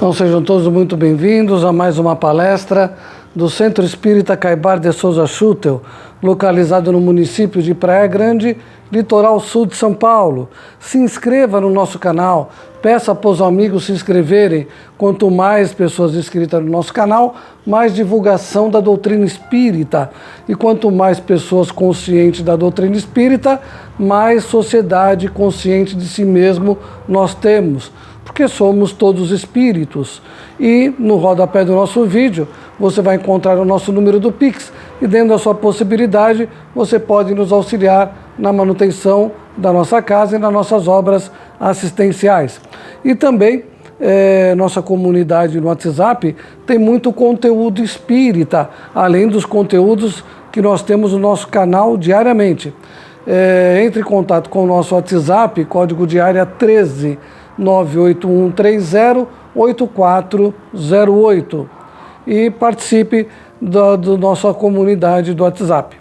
Então sejam todos muito bem-vindos a mais uma palestra do Centro Espírita Caibar de Souza Schutel, localizado no município de Praia Grande, litoral sul de São Paulo. Se inscreva no nosso canal, peça para os amigos se inscreverem. Quanto mais pessoas inscritas no nosso canal, mais divulgação da doutrina espírita. E quanto mais pessoas conscientes da doutrina espírita, mais sociedade consciente de si mesmo nós temos. Porque somos todos espíritos. E no rodapé do nosso vídeo, você vai encontrar o nosso número do Pix. E dentro da sua possibilidade, você pode nos auxiliar na manutenção da nossa casa e nas nossas obras assistenciais. E também, nossa comunidade no WhatsApp tem muito conteúdo espírita, além dos conteúdos que nós temos no nosso canal diariamente. Entre em contato com o nosso WhatsApp, código de área 13 98130 8408 e participe da nossa comunidade do WhatsApp.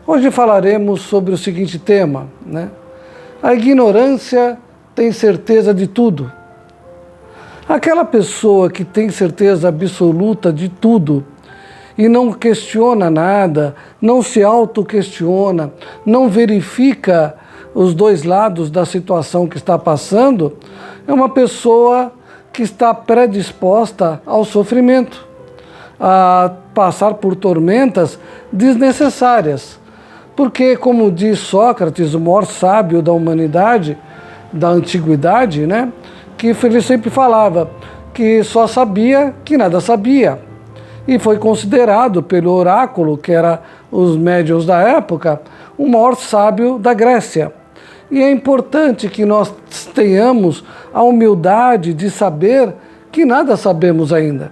Hoje falaremos sobre o seguinte tema, né? A ignorância tem certeza de tudo. Aquela pessoa que tem certeza absoluta de tudo e não questiona nada, não se auto-questiona, não verifica os dois lados da situação que está passando, é uma pessoa que está predisposta ao sofrimento, a passar por tormentas desnecessárias. Porque, como diz Sócrates, o maior sábio da humanidade, da antiguidade, né, que ele sempre falava que só sabia que nada sabia. E foi considerado pelo oráculo, que era os médiuns da época, o maior sábio da Grécia. E é importante que nós tenhamos a humildade de saber que nada sabemos ainda.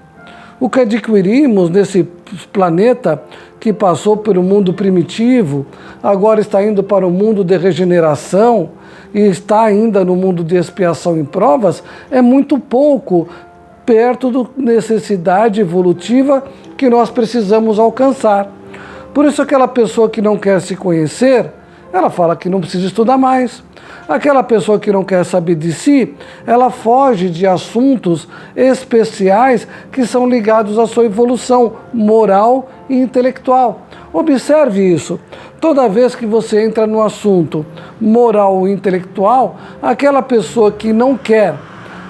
O que adquirimos nesse planeta que passou pelo mundo primitivo, agora está indo para o mundo de regeneração e está ainda no mundo de expiação e provas, é muito pouco perto da necessidade evolutiva que nós precisamos alcançar. Por isso aquela pessoa que não quer se conhecer, ela fala que não precisa estudar mais. Aquela pessoa que não quer saber de si, ela foge de assuntos especiais que são ligados à sua evolução moral e intelectual. Observe isso. Toda vez que você entra no assunto moral e intelectual, aquela pessoa que não quer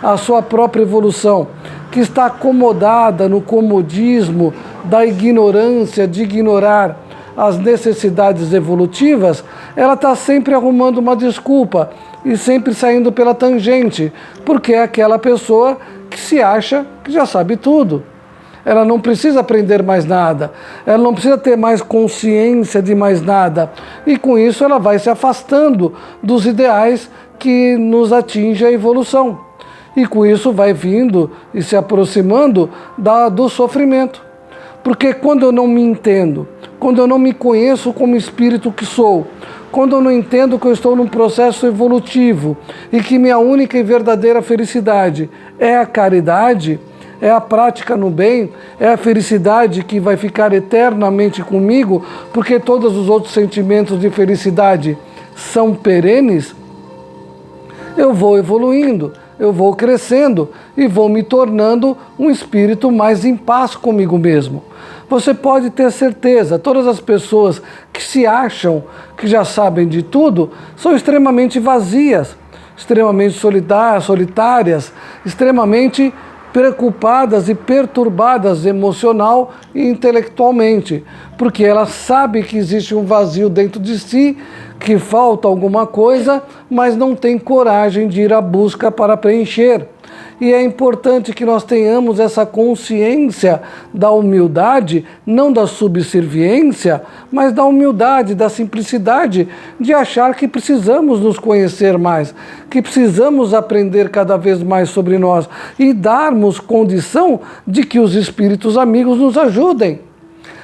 a sua própria evolução, que está acomodada no comodismo da ignorância, de ignorar as necessidades evolutivas, ela está sempre arrumando uma desculpa e sempre saindo pela tangente, porque é aquela pessoa que se acha que já sabe tudo. Ela não precisa aprender mais nada, ela não precisa ter mais consciência de mais nada, e com isso ela vai se afastando dos ideais que nos atingem a evolução, e com isso vai vindo e se aproximando do sofrimento. Porque quando eu não me entendo, quando eu não me conheço como espírito que sou, quando eu não entendo que eu estou num processo evolutivo e que minha única e verdadeira felicidade é a caridade, é a prática no bem, é a felicidade que vai ficar eternamente comigo, porque todos os outros sentimentos de felicidade são perenes, eu vou evoluindo, eu vou crescendo e vou me tornando um espírito mais em paz comigo mesmo. Você pode ter certeza, todas as pessoas que se acham que já sabem de tudo são extremamente vazias, extremamente solitárias, extremamente preocupadas e perturbadas emocional e intelectualmente, porque elas sabem que existe um vazio dentro de si, que falta alguma coisa, mas não tem coragem de ir à busca para preencher. E é importante que nós tenhamos essa consciência da humildade, não da subserviência, mas da humildade, da simplicidade, de achar que precisamos nos conhecer mais, que precisamos aprender cada vez mais sobre nós e darmos condição de que os espíritos amigos nos ajudem.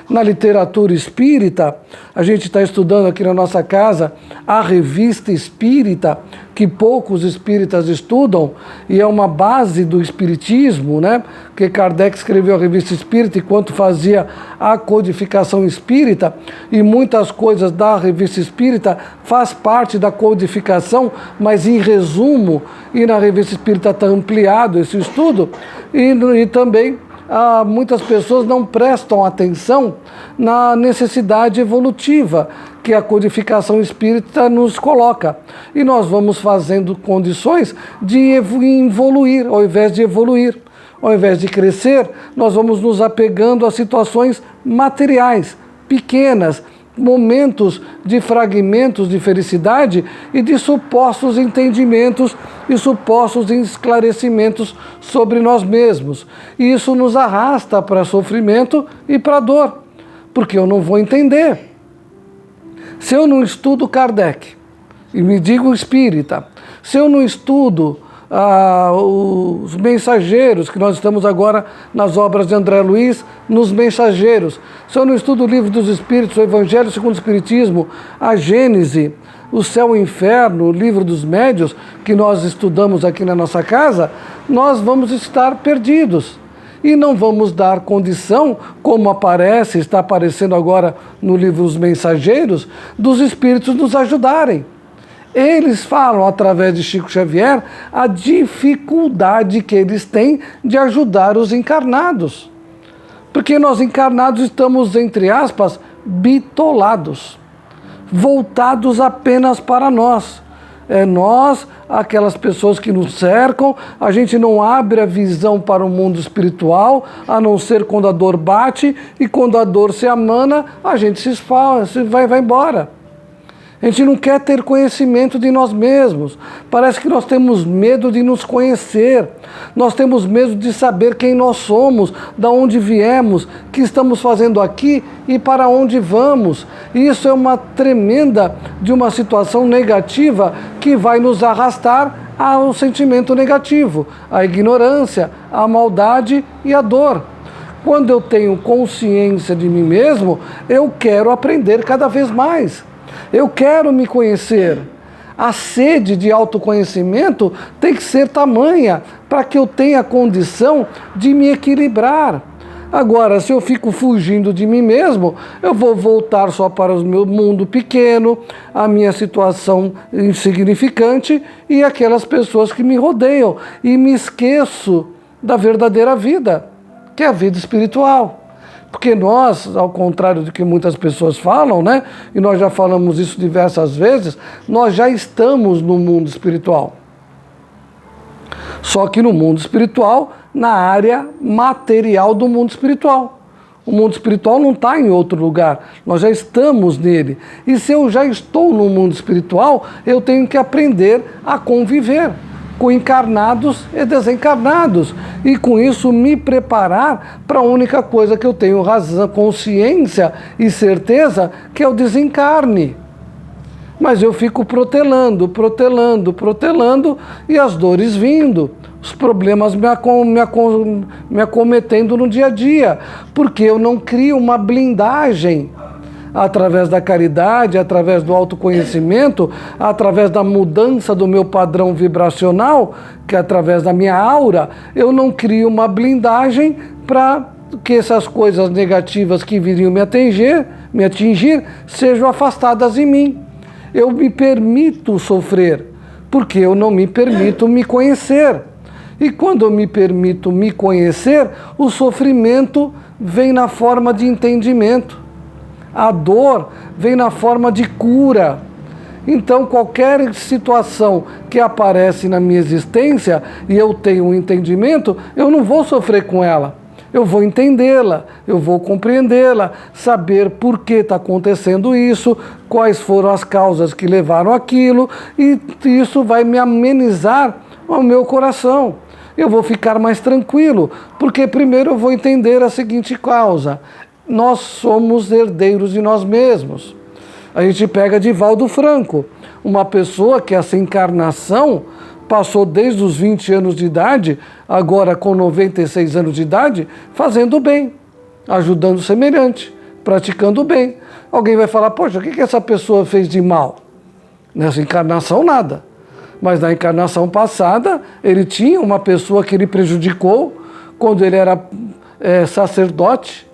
Na literatura espírita, a gente está estudando aqui na nossa casa a Revista Espírita, que poucos espíritas estudam, e é uma base do espiritismo, né? Porque Kardec escreveu a Revista Espírita enquanto fazia a codificação espírita, e muitas coisas da Revista Espírita faz parte da codificação, mas em resumo, e na Revista Espírita está ampliado esse estudo, E também muitas pessoas não prestam atenção na necessidade evolutiva que a codificação espírita nos coloca. E nós vamos fazendo condições de evoluir, ao invés de evoluir. Ao invés de crescer, nós vamos nos apegando a situações materiais, pequenas, momentos de fragmentos de felicidade e de supostos entendimentos e supostos esclarecimentos sobre nós mesmos. E isso nos arrasta para sofrimento e para dor, porque eu não vou entender. Se eu não estudo Kardec, e me digo espírita, se eu não estudo os mensageiros, que nós estamos agora nas obras de André Luiz, nos mensageiros. Se eu não estudo o Livro dos Espíritos, o Evangelho segundo o Espiritismo, a Gênese, o Céu e o Inferno, o Livro dos Médios, que nós estudamos aqui na nossa casa, nós vamos estar perdidos. E não vamos dar condição, como está aparecendo agora no Livro dos Mensageiros, dos Espíritos nos ajudarem. Eles falam, através de Chico Xavier, a dificuldade que eles têm de ajudar os encarnados. Porque nós encarnados estamos, entre aspas, bitolados, voltados apenas para nós. Nós, aquelas pessoas que nos cercam, a gente não abre a visão para o mundo espiritual, a não ser quando a dor bate, e quando a dor se amana, a gente se esfala, vai embora. A gente não quer ter conhecimento de nós mesmos. Parece que nós temos medo de nos conhecer. Nós temos medo de saber quem nós somos, de onde viemos, o que estamos fazendo aqui e para onde vamos. E isso é uma tremenda de uma situação negativa que vai nos arrastar ao sentimento negativo, à ignorância, à maldade e à dor. Quando eu tenho consciência de mim mesmo, eu quero aprender cada vez mais. Eu quero me conhecer. A sede de autoconhecimento tem que ser tamanha para que eu tenha condição de me equilibrar. Agora, se eu fico fugindo de mim mesmo, eu vou voltar só para o meu mundo pequeno, a minha situação insignificante e aquelas pessoas que me rodeiam. E me esqueço da verdadeira vida, que é a vida espiritual. Porque nós, ao contrário do que muitas pessoas falam, né? E nós já falamos isso diversas vezes, nós já estamos no mundo espiritual. Só que no mundo espiritual, na área material do mundo espiritual. O mundo espiritual não está em outro lugar, nós já estamos nele. E se eu já estou no mundo espiritual, eu tenho que aprender a conviver com encarnados e desencarnados, e com isso me preparar para a única coisa que eu tenho razão, consciência e certeza, que é o desencarne. Mas eu fico protelando, e as dores vindo, os problemas me acometendo no dia a dia, porque eu não crio uma blindagem através da caridade, através do autoconhecimento, através da mudança do meu padrão vibracional, que é através da minha aura, eu não crio uma blindagem para que essas coisas negativas que viriam me atingir sejam afastadas de mim. Eu me permito sofrer, porque eu não me permito me conhecer. E quando eu me permito me conhecer, o sofrimento vem na forma de entendimento. A dor vem na forma de cura. Então, qualquer situação que aparece na minha existência e eu tenho um entendimento, eu não vou sofrer com ela. Eu vou entendê-la, eu vou compreendê-la, saber por que está acontecendo isso, quais foram as causas que levaram aquilo, e isso vai me amenizar o meu coração. Eu vou ficar mais tranquilo, porque primeiro eu vou entender a seguinte causa: nós somos herdeiros de nós mesmos. A gente pega Divaldo Franco, uma pessoa que essa encarnação passou desde os 20 anos de idade, agora com 96 anos de idade, fazendo bem, ajudando o semelhante, praticando bem. Alguém vai falar, poxa, o que essa pessoa fez de mal? Nessa encarnação, nada. Mas na encarnação passada, ele tinha uma pessoa que ele prejudicou quando ele era sacerdote,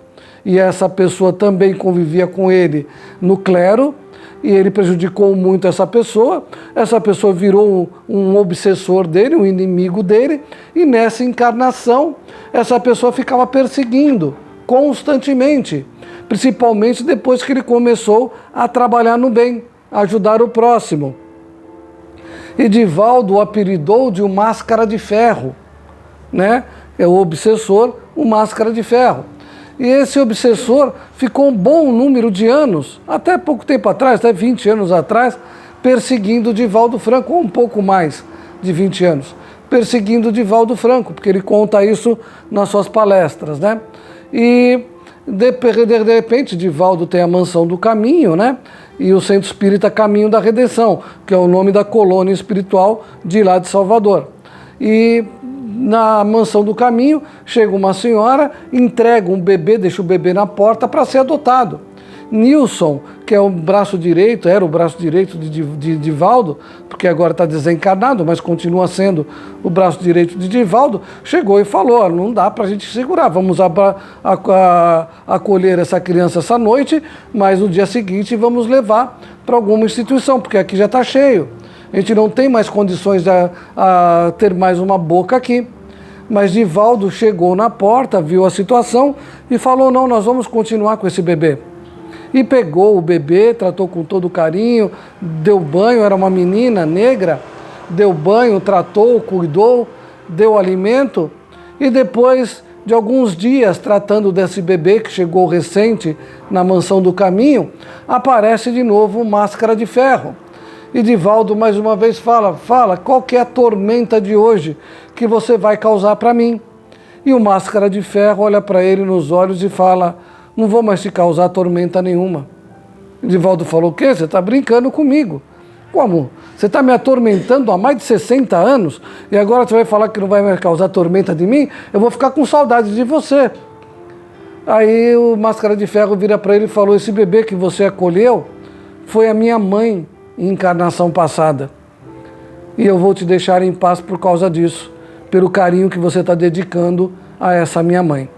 e essa pessoa também convivia com ele no clero, e ele prejudicou muito essa pessoa virou um obsessor dele, um inimigo dele, e nessa encarnação essa pessoa ficava perseguindo constantemente, principalmente depois que ele começou a trabalhar no bem, a ajudar o próximo. E Divaldo o apelidou de um máscara de ferro, né? É o obsessor, o máscara de ferro. E esse obsessor ficou um bom número de anos, até pouco tempo atrás, até 20 anos atrás, perseguindo Divaldo Franco, ou um pouco mais de 20 anos, perseguindo Divaldo Franco, porque ele conta isso nas suas palestras, né? E de repente Divaldo tem a Mansão do Caminho, né? E o Centro Espírita Caminho da Redenção, que é o nome da colônia espiritual de lá de Salvador. E na Mansão do Caminho chega uma senhora, entrega um bebê, deixa o bebê na porta para ser adotado. Nilson, que é o braço direito, era o braço direito de Divaldo, porque agora está desencarnado, mas continua sendo o braço direito de Divaldo, chegou e falou: não dá para a gente segurar, vamos acolher essa criança essa noite, mas no dia seguinte vamos levar para alguma instituição, porque aqui já está cheio. A gente não tem mais condições de ter mais uma boca aqui. Mas Divaldo chegou na porta, viu a situação e falou: não, nós vamos continuar com esse bebê. E pegou o bebê, tratou com todo carinho, deu banho, era uma menina negra, deu banho, tratou, cuidou, deu alimento. E depois de alguns dias tratando desse bebê que chegou recente na Mansão do Caminho, aparece de novo Máscara de Ferro. E Divaldo mais uma vez fala, qual que é a tormenta de hoje que você vai causar para mim? E o Máscara de Ferro olha para ele nos olhos e fala: não vou mais te causar tormenta nenhuma. E Divaldo falou: o quê? Você está brincando comigo? Como? Você está me atormentando há mais de 60 anos e agora você vai falar que não vai mais causar tormenta de mim? Eu vou ficar com saudade de você. Aí o Máscara de Ferro vira para ele e falou: esse bebê que você acolheu foi a minha mãe em encarnação passada. E eu vou te deixar em paz por causa disso, pelo carinho que você está dedicando a essa minha mãe.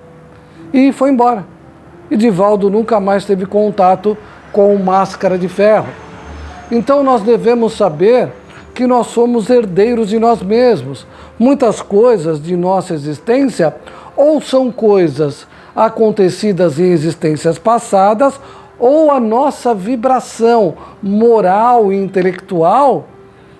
E foi embora. E Divaldo nunca mais teve contato com o Máscara de Ferro. Então nós devemos saber que nós somos herdeiros de nós mesmos. Muitas coisas de nossa existência ou são coisas acontecidas em existências passadas, ou a nossa vibração moral e intelectual,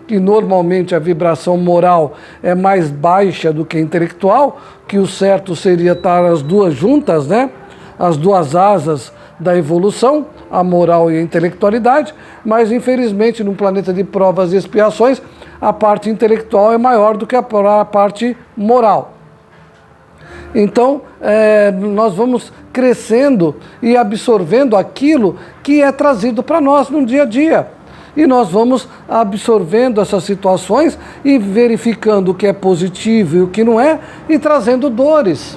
que normalmente a vibração moral é mais baixa do que a intelectual, que o certo seria estar as duas juntas, né? As duas asas da evolução, a moral e a intelectualidade, mas infelizmente num planeta de provas e expiações, a parte intelectual é maior do que a parte moral. Então, nós vamos crescendo e absorvendo aquilo que é trazido para nós no dia a dia. E nós vamos absorvendo essas situações e verificando o que é positivo e o que não é, e trazendo dores.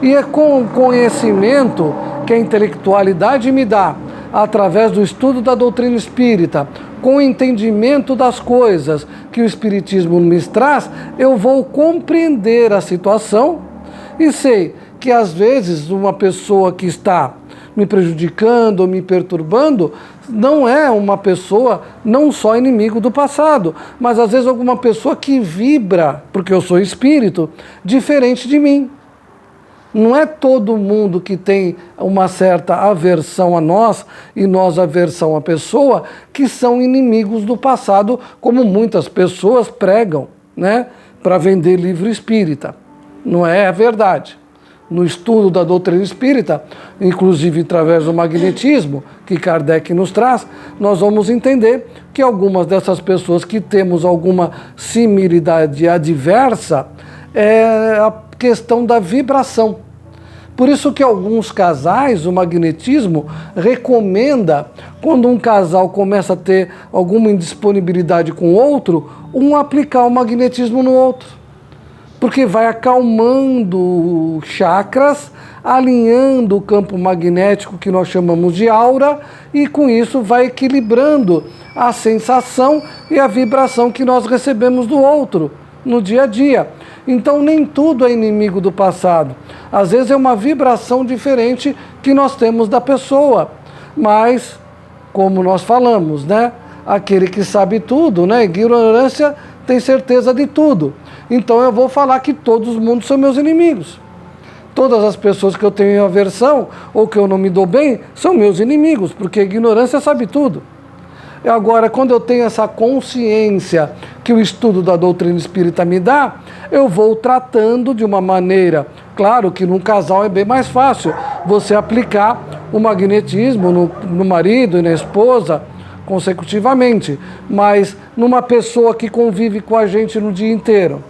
E é com o conhecimento que a intelectualidade me dá, através do estudo da doutrina espírita, com o entendimento das coisas que o Espiritismo me traz, eu vou compreender a situação e sei que às vezes uma pessoa que está me prejudicando ou me perturbando não é uma pessoa não só inimigo do passado, mas às vezes alguma pessoa que vibra, porque eu sou espírito, diferente de mim. Não é todo mundo que tem uma certa aversão a nós e nós aversão à pessoa que são inimigos do passado, como muitas pessoas pregam, né, para vender livro espírita. Não é a verdade. No estudo da doutrina espírita, inclusive através do magnetismo que Kardec nos traz, nós vamos entender que algumas dessas pessoas que temos alguma similaridade adversa é a questão da vibração. Por isso que alguns casais, o magnetismo recomenda, quando um casal começa a ter alguma indisponibilidade com o outro, um aplicar o magnetismo no outro. Porque vai acalmando chakras, alinhando o campo magnético que nós chamamos de aura, e com isso vai equilibrando a sensação e a vibração que nós recebemos do outro no dia a dia. Então nem tudo é inimigo do passado. Às vezes é uma vibração diferente que nós temos da pessoa, mas como nós falamos, né? Aquele que sabe tudo, né? Ignorância tem certeza de tudo. Então eu vou falar que todos os mundos são meus inimigos. Todas as pessoas que eu tenho aversão ou que eu não me dou bem são meus inimigos, porque a ignorância sabe tudo. Agora, quando eu tenho essa consciência que o estudo da doutrina espírita me dá, eu vou tratando de uma maneira. Claro que num casal é bem mais fácil você aplicar o magnetismo no marido e na esposa consecutivamente, mas numa pessoa que convive com a gente no dia inteiro,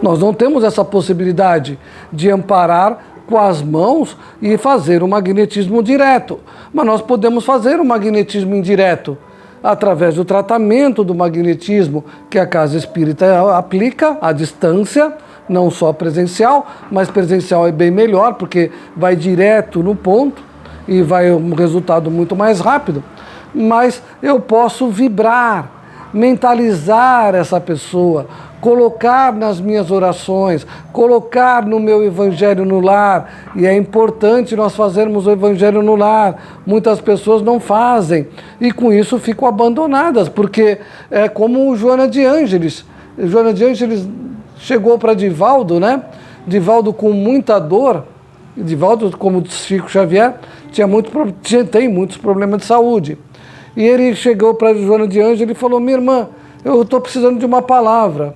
nós não temos essa possibilidade de amparar com as mãos e fazer o magnetismo direto. Mas nós podemos fazer o magnetismo indireto, através do tratamento do magnetismo que a Casa Espírita aplica à distância, não só presencial, mas presencial é bem melhor, porque vai direto no ponto e vai um resultado muito mais rápido. Mas eu posso vibrar, mentalizar essa pessoa, colocar nas minhas orações, colocar no meu evangelho no lar. E é importante nós fazermos o evangelho no lar. Muitas pessoas não fazem e com isso ficam abandonadas, porque é como o Joana de Ângeles. Joana de Ângeles chegou para Divaldo, né? Divaldo com muita dor. Divaldo, como diz Chico Xavier, tem muitos problemas de saúde. E ele chegou para Joana de Ângeles e falou: minha irmã, eu estou precisando de uma palavra.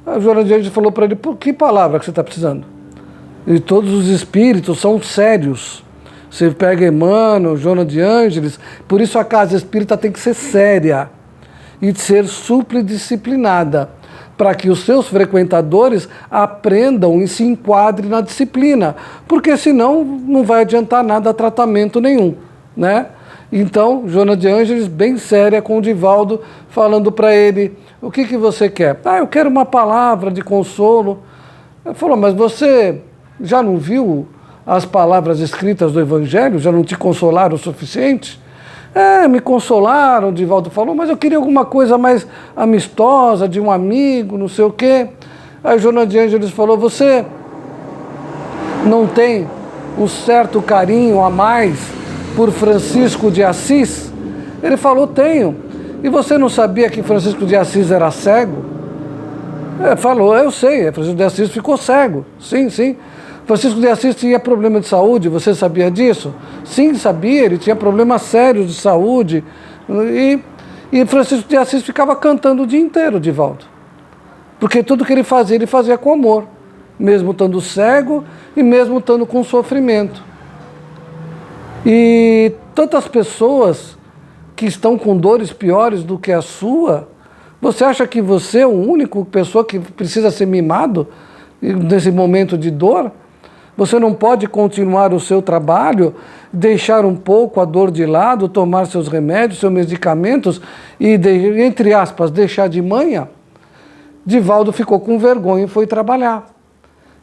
A Joana de Ângeles falou para ele: por que palavra que você está precisando? E todos os espíritos são sérios. Você pega Emmanuel, Joana de Ângeles, por isso a Casa Espírita tem que ser séria e ser superdisciplinada, para que os seus frequentadores aprendam e se enquadrem na disciplina, porque senão não vai adiantar nada tratamento nenhum, né? Então, Joana de Ângeles, bem séria com o Divaldo, falando para ele: o que você quer? Ah, eu quero uma palavra de consolo. Ele falou: mas você já não viu as palavras escritas do Evangelho? Já não te consolaram o suficiente? É, me consolaram, o Divaldo falou, mas eu queria alguma coisa mais amistosa, de um amigo, não sei o quê. Aí Joana de Ângeles falou: você não tem um certo carinho a mais por Francisco de Assis? Ele falou: tenho. E você não sabia que Francisco de Assis era cego? Falou: eu sei, Francisco de Assis ficou cego. Sim, sim. Francisco de Assis tinha problema de saúde, você sabia disso? Sim, sabia, ele tinha problemas sérios de saúde. E Francisco de Assis ficava cantando o dia inteiro, Divaldo. Porque tudo que ele fazia com amor, mesmo estando cego e mesmo estando com sofrimento. E tantas pessoas que estão com dores piores do que a sua, você acha que você é a única pessoa que precisa ser mimado nesse momento de dor? Você não pode continuar o seu trabalho, deixar um pouco a dor de lado, tomar seus remédios, seus medicamentos e, entre aspas, deixar de manhã? Divaldo ficou com vergonha e foi trabalhar.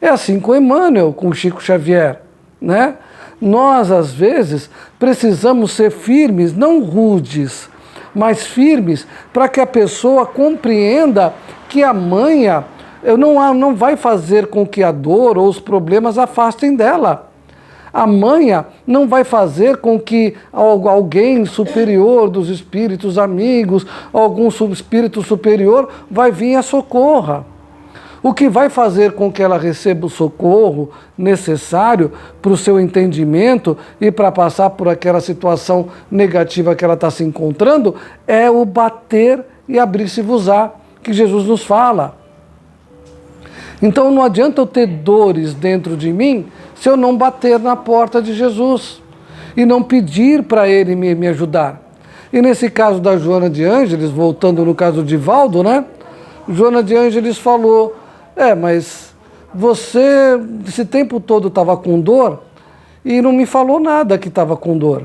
É assim com Emmanuel, com Chico Xavier, né? Nós, às vezes, precisamos ser firmes, não rudes, mas firmes, para que a pessoa compreenda que a manha não vai fazer com que a dor ou os problemas afastem dela. A manha não vai fazer com que alguém superior dos espíritos amigos, algum espírito superior, vai vir e a socorra. O que vai fazer com que ela receba o socorro necessário para o seu entendimento e para passar por aquela situação negativa que ela está se encontrando é o bater e abrir-se-vos-á, que Jesus nos fala. Então não adianta eu ter dores dentro de mim se eu não bater na porta de Jesus e não pedir para Ele me ajudar. E nesse caso da Joana de Ângeles, voltando no caso de Divaldo, né? Joana de Ângeles falou: mas você esse tempo todo estava com dor e não me falou nada que estava com dor.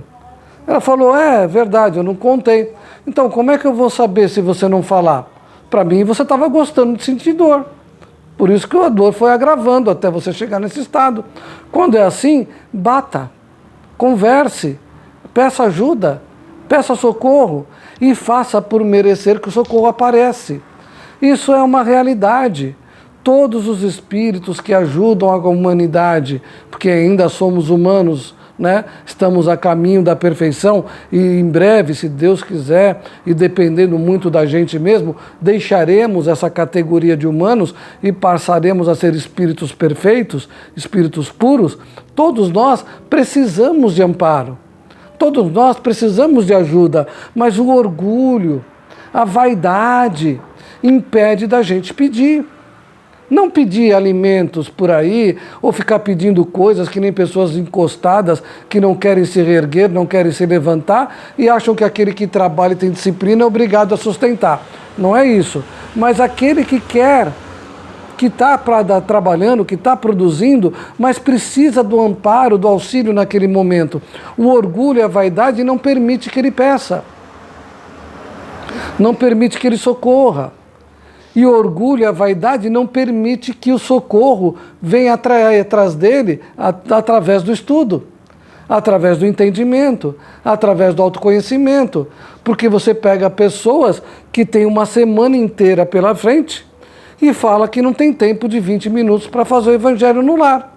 Ela falou: é verdade, eu não contei. Então como é que eu vou saber se você não falar? Para mim você estava gostando de sentir dor. Por isso que a dor foi agravando até você chegar nesse estado. Quando é assim, bata, converse, peça ajuda, peça socorro e faça por merecer que o socorro aparece. Isso é uma realidade. Todos os espíritos que ajudam a humanidade, porque ainda somos humanos né? Estamos a caminho da perfeição e em breve, se Deus quiser, e dependendo muito da gente mesmo, deixaremos essa categoria de humanos e passaremos a ser espíritos perfeitos, espíritos puros. Todos nós precisamos de amparo, todos nós precisamos de ajuda, mas o orgulho, a vaidade impede da gente pedir. Não pedir alimentos por aí, ou ficar pedindo coisas que nem pessoas encostadas que não querem se reerguer, não querem se levantar e acham que aquele que trabalha e tem disciplina é obrigado a sustentar. Não é isso. Mas aquele que quer, que está trabalhando, que está produzindo, mas precisa do amparo, do auxílio naquele momento. O orgulho e a vaidade não permite que ele peça. Não permite que ele socorra. E o orgulho e a vaidade não permite que o socorro venha atrás dele através do estudo, através do entendimento, através do autoconhecimento. Porque você pega pessoas que têm uma semana inteira pela frente e fala que não tem tempo de 20 minutos para fazer o evangelho no lar.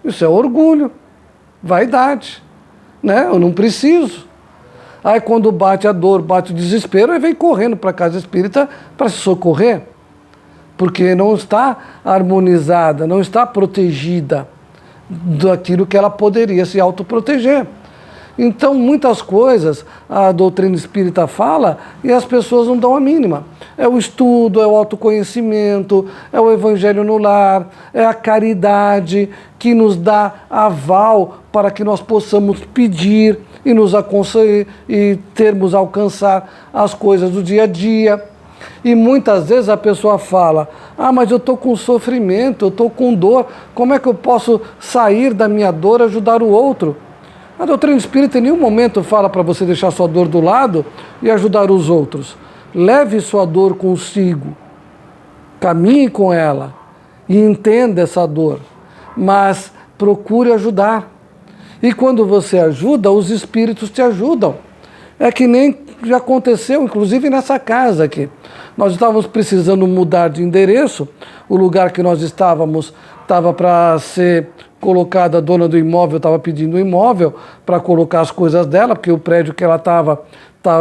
Isso é orgulho, vaidade, né? Eu não preciso. Aí quando bate a dor, bate o desespero, aí vem correndo para a casa espírita para se socorrer, porque não está harmonizada, não está protegida daquilo que ela poderia se autoproteger. Então muitas coisas a doutrina espírita fala e as pessoas não dão a mínima. É o estudo, é o autoconhecimento, é o evangelho no lar, é a caridade que nos dá aval para que nós possamos pedir e nos aconselhar e termos alcançar as coisas do dia a dia. E muitas vezes a pessoa fala, mas eu estou com sofrimento, eu estou com dor, como é que eu posso sair da minha dor e ajudar o outro? A doutrina espírita em nenhum momento fala para você deixar sua dor do lado e ajudar os outros. Leve sua dor consigo, caminhe com ela e entenda essa dor, mas procure ajudar. E quando você ajuda, os espíritos te ajudam. É que nem já aconteceu, inclusive nessa casa aqui. Nós estávamos precisando mudar de endereço, o lugar que nós estávamos estava para ser colocada, a dona do imóvel estava pedindo um imóvel para colocar as coisas dela, porque o prédio que ela estava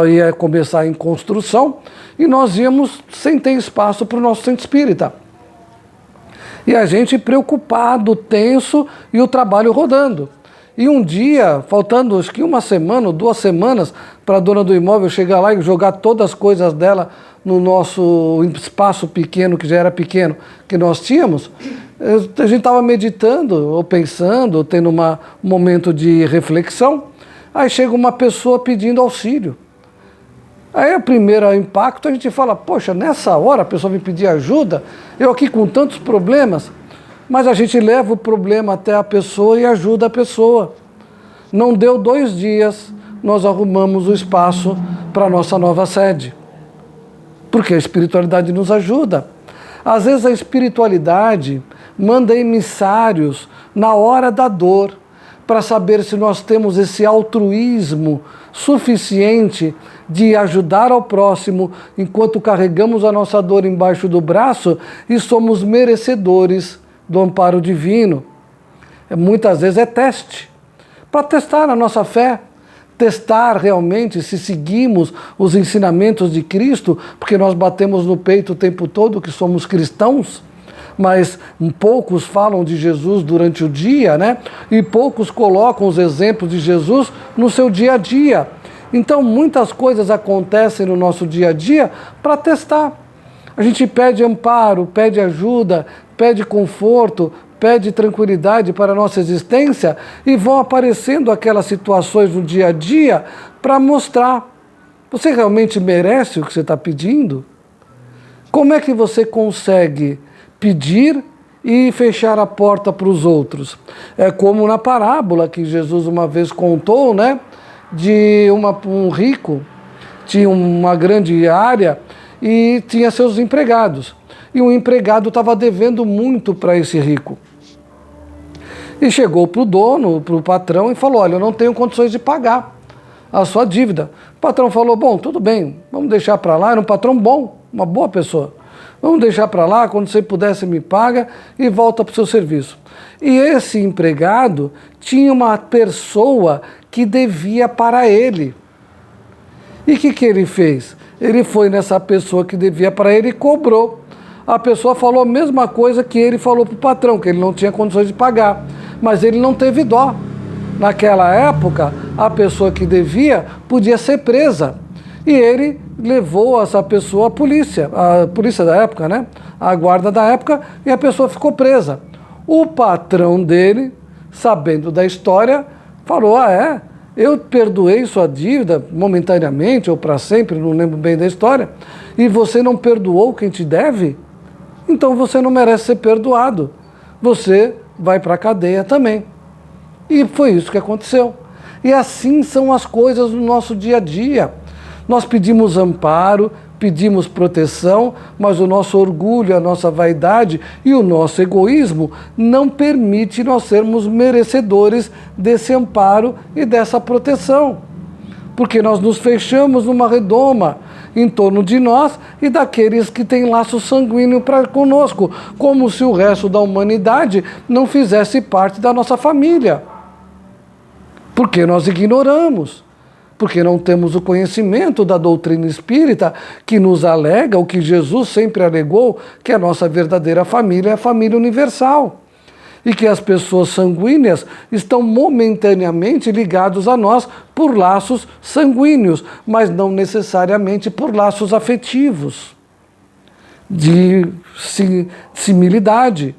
ia começar em construção, e nós íamos sem ter espaço para o nosso centro espírita. E a gente preocupado, tenso, e o trabalho rodando. E um dia, faltando acho que uma semana ou 2 semanas para a dona do imóvel chegar lá e jogar todas as coisas dela no nosso espaço pequeno, que já era pequeno, que nós tínhamos, a gente estava meditando ou pensando, tendo um momento de reflexão, aí chega uma pessoa pedindo auxílio. Aí o primeiro impacto a gente fala, poxa, nessa hora a pessoa me pedir ajuda, eu aqui com tantos problemas. Mas a gente leva o problema até a pessoa e ajuda a pessoa. Não deu 2 dias, nós arrumamos o espaço para a nossa nova sede. Porque a espiritualidade nos ajuda. Às vezes a espiritualidade manda emissários na hora da dor, para saber se nós temos esse altruísmo suficiente de ajudar ao próximo enquanto carregamos a nossa dor embaixo do braço e somos merecedores do amparo divino. Muitas vezes é teste, para testar a nossa fé, testar realmente se seguimos os ensinamentos de Cristo, porque nós batemos no peito o tempo todo que somos cristãos, mas poucos falam de Jesus durante o dia, né? E poucos colocam os exemplos de Jesus no seu dia a dia. Então muitas coisas acontecem no nosso dia a dia para testar. A gente pede amparo, pede ajuda, pede conforto, pede tranquilidade para a nossa existência e vão aparecendo aquelas situações no dia a dia para mostrar, você realmente merece o que você está pedindo? Como é que você consegue pedir e fechar a porta para os outros? É como na parábola que Jesus uma vez contou, né? De um rico, tinha uma grande área e tinha seus empregados. E o empregado estava devendo muito para esse rico. E chegou para o dono, para o patrão, e falou, olha, eu não tenho condições de pagar a sua dívida. O patrão falou, bom, tudo bem, vamos deixar para lá. Era um patrão bom, uma boa pessoa. vamos deixar para lá, quando você puder você me paga e volta para o seu serviço. E esse empregado tinha uma pessoa que devia para ele. E o que ele fez? Ele foi nessa pessoa que devia para ele e cobrou. A pessoa falou a mesma coisa que ele falou para o patrão, que ele não tinha condições de pagar. Mas ele não teve dó. Naquela época, a pessoa que devia podia ser presa. E ele levou essa pessoa à polícia da época, né? A guarda da época, e a pessoa ficou presa. O patrão dele, sabendo da história, falou, eu perdoei sua dívida momentaneamente ou para sempre, não lembro bem da história, e você não perdoou quem te deve? Então você não merece ser perdoado. Você vai para a cadeia também. E foi isso que aconteceu. E assim são as coisas no nosso dia a dia. Nós pedimos amparo, pedimos proteção, mas o nosso orgulho, a nossa vaidade e o nosso egoísmo não permite nós sermos merecedores desse amparo e dessa proteção. Porque nós nos fechamos numa redoma em torno de nós e daqueles que têm laço sanguíneo para conosco, como se o resto da humanidade não fizesse parte da nossa família. Porque nós ignoramos, porque não temos o conhecimento da doutrina espírita que nos alega o que Jesus sempre alegou, que a nossa verdadeira família é a família universal. E que as pessoas sanguíneas estão momentaneamente ligados a nós por laços sanguíneos, mas não necessariamente por laços afetivos, de similidade,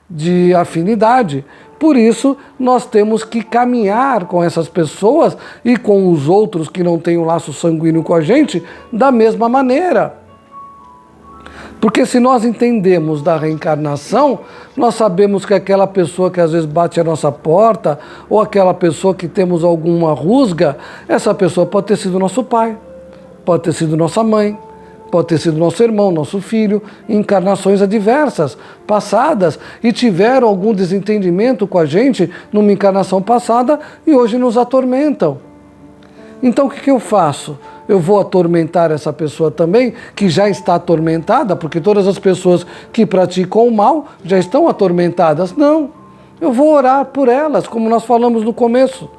de afinidade. Por isso, nós temos que caminhar com essas pessoas e com os outros que não têm um laço sanguíneo com a gente da mesma maneira. Porque se nós entendemos da reencarnação, nós sabemos que aquela pessoa que às vezes bate a nossa porta, ou aquela pessoa que temos alguma rusga, essa pessoa pode ter sido nosso pai, pode ter sido nossa mãe, pode ter sido nosso irmão, nosso filho, em encarnações adversas, passadas, e tiveram algum desentendimento com a gente numa encarnação passada e hoje nos atormentam. Então o que eu faço? Eu vou atormentar essa pessoa também, que já está atormentada, porque todas as pessoas que praticam o mal já estão atormentadas? Não, eu vou orar por elas, como nós falamos no começo.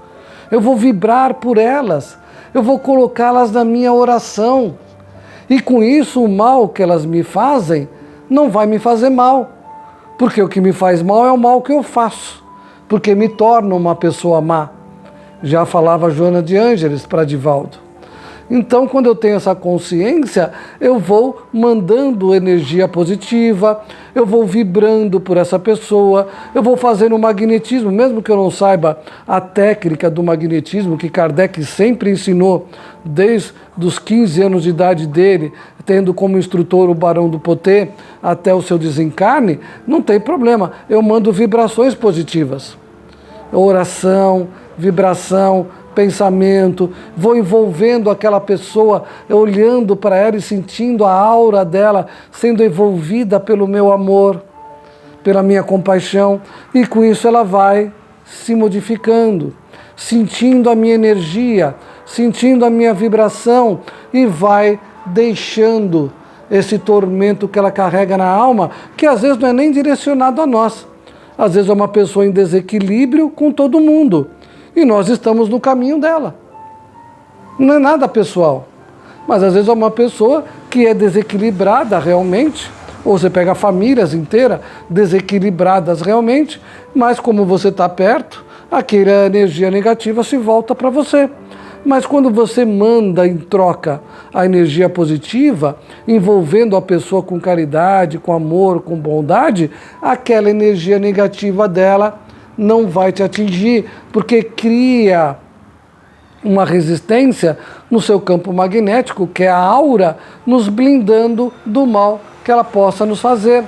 Eu vou vibrar por elas, eu vou colocá-las na minha oração. E com isso o mal que elas me fazem não vai me fazer mal, porque o que me faz mal é o mal que eu faço, porque me torna uma pessoa má. Já falava Joana de Ângeles para Divaldo. Então, quando eu tenho essa consciência, eu vou mandando energia positiva, eu vou vibrando por essa pessoa, eu vou fazendo magnetismo, mesmo que eu não saiba a técnica do magnetismo, que Kardec sempre ensinou desde os 15 anos de idade dele, tendo como instrutor o Barão do Potê até o seu desencarne, não tem problema, eu mando vibrações positivas. Oração, vibração, pensamento, vou envolvendo aquela pessoa, olhando para ela e sentindo a aura dela sendo envolvida pelo meu amor, pela minha compaixão, e com isso ela vai se modificando, sentindo a minha energia, sentindo a minha vibração e vai deixando esse tormento que ela carrega na alma, que às vezes não é nem direcionado a nós, às vezes é uma pessoa em desequilíbrio com todo mundo. E nós estamos no caminho dela. Não é nada pessoal. Mas às vezes é uma pessoa que é desequilibrada realmente, ou você pega famílias inteiras desequilibradas realmente, mas como você está perto, aquela energia negativa se volta para você. Mas quando você manda em troca a energia positiva, envolvendo a pessoa com caridade, com amor, com bondade, aquela energia negativa dela não vai te atingir, porque cria uma resistência no seu campo magnético, que é a aura, nos blindando do mal que ela possa nos fazer.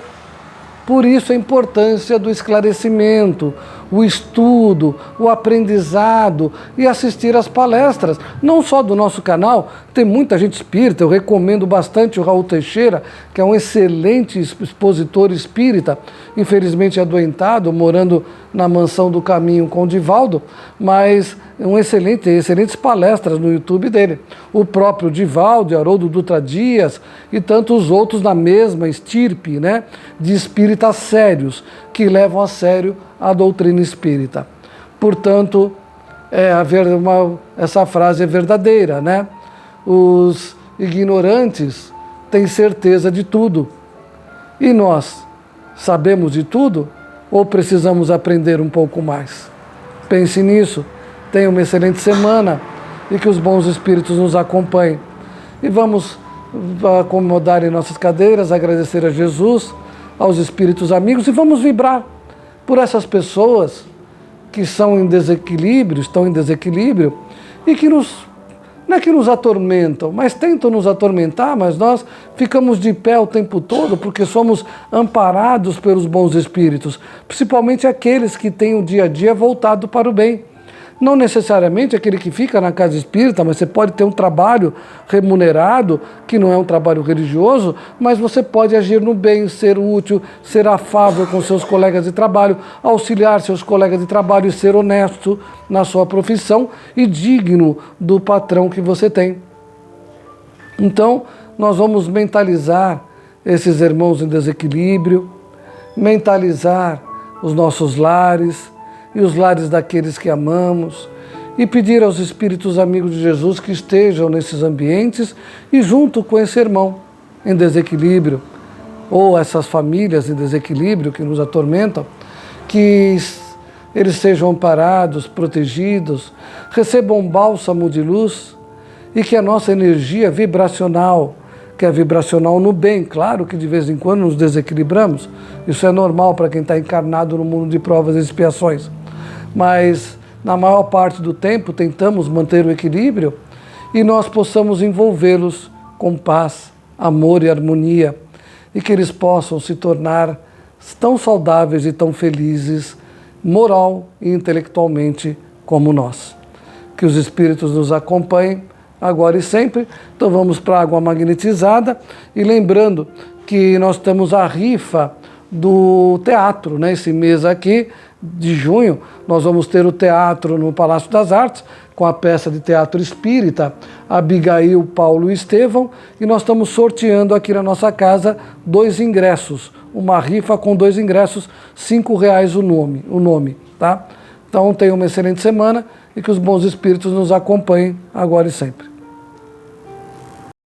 Por isso a importância do esclarecimento, o estudo, o aprendizado e assistir às palestras, não só do nosso canal, tem muita gente espírita, eu recomendo bastante o Raul Teixeira, que é um excelente expositor espírita, infelizmente adoentado, morando na Mansão do Caminho com o Divaldo, mas excelentes palestras no YouTube dele. O próprio Divaldo, Haroldo Dutra Dias e tantos outros da mesma estirpe, né, de espíritas sérios, que levam a sério a doutrina espírita. Portanto, essa frase é verdadeira, né? Os ignorantes têm certeza de tudo. E nós sabemos de tudo ou precisamos aprender um pouco mais? Pense nisso. Tenha uma excelente semana e que os bons espíritos nos acompanhem. E vamos acomodar em nossas cadeiras, agradecer a Jesus, aos espíritos amigos, e vamos vibrar por essas pessoas que estão em desequilíbrio e que não é que nos atormentam, mas tentam nos atormentar, mas nós ficamos de pé o tempo todo porque somos amparados pelos bons espíritos, principalmente aqueles que têm o dia a dia voltado para o bem. Não necessariamente aquele que fica na casa espírita, mas você pode ter um trabalho remunerado, que não é um trabalho religioso, mas você pode agir no bem, ser útil, ser afável com seus colegas de trabalho, auxiliar seus colegas de trabalho e ser honesto na sua profissão e digno do patrão que você tem. Então, nós vamos mentalizar esses irmãos em desequilíbrio, mentalizar os nossos lares, e os lares daqueles que amamos, e pedir aos espíritos amigos de Jesus que estejam nesses ambientes e junto com esse irmão em desequilíbrio, ou essas famílias em desequilíbrio que nos atormentam, que eles sejam amparados, protegidos, recebam um bálsamo de luz e que a nossa energia vibracional, que é vibracional no bem, claro que de vez em quando nos desequilibramos, isso é normal para quem está encarnado no mundo de provas e expiações, mas na maior parte do tempo tentamos manter o equilíbrio e nós possamos envolvê-los com paz, amor e harmonia e que eles possam se tornar tão saudáveis e tão felizes, moral e intelectualmente como nós. Que os espíritos nos acompanhem agora e sempre. Então vamos para a água magnetizada e lembrando que nós temos a rifa do teatro, né? Esse mês aqui de junho nós vamos ter o teatro no Palácio das Artes com a peça de teatro espírita Abigail, Paulo e Estevão, e nós estamos sorteando aqui na nossa casa 2 ingressos, uma rifa com 2 ingressos, R$5 o nome, tá? Então tenha uma excelente semana e que os bons espíritos nos acompanhem agora e sempre.